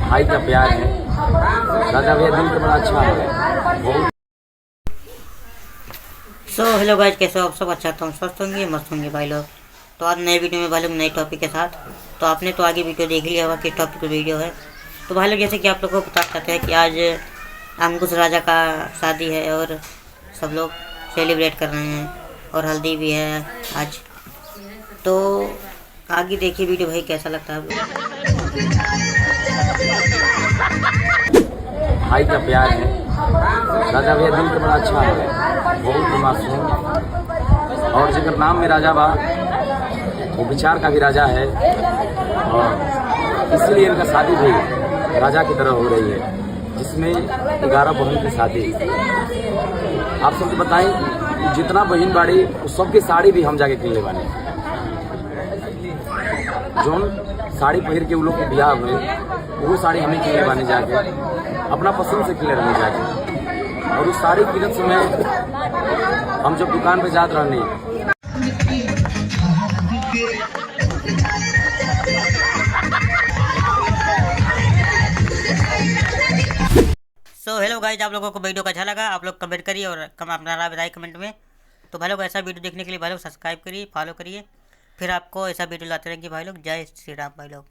भाई का प्यार है। राजा भैया दिल का बड़ा अच्छा है। बहुत हेलो गाइज, कैसे हो आप सब? अच्छा तो हम स्वस्थ होंगे, मस्त होंगे भाई लोग। तो आज नए वीडियो में भाई लोग नए टॉपिक के साथ। तो आपने तो आगे वीडियो देख लिया होगा कि टॉपिक वीडियो है। तो भाई लोग जैसे कि आप लोग को बता चाहते हैं कि आज अंकुश राजा का शादी है और सब लोग सेलिब्रेट कर रहे हैं और हल्दी भी है आज। तो आगे देखिए वीडियो भाई, कैसा लगता है आप भाई का प्यार है। राजा भैया दिल का बड़ा अच्छा है। बहुत ही मासूम और जिनका नाम में राजा बा वो विचार का भी राजा है। और इसीलिए इनका शादी भी राजा की तरह हो रही है, जिसमें 11 बहन की शादी। आप सबको बताएं कि जितना बहन बाड़ी उस सबकी साड़ी भी हम जाके किनले वाले। जौन साड़ी पहन के वो लोग के ब्याह हुए वो साड़ी हमें किनले बाने जाके, अपना पसंद से किनले रहने जाके। और उस साड़ी किनत समय हम जब दुकान पे जात रहने हेलो गाइज, आप लोगों को वीडियो का अच्छा लगा आप लोग कमेंट करिए और अपना राय बताइए कमेंट में। तो भाई लोग ऐसा वीडियो देखने के लिए भाई लोग सब्सक्राइब करिए, फॉलो करिए, फिर आपको ऐसा वीडियो लाते रहेंगे भाई लोग। जय श्री राम भाई लोग।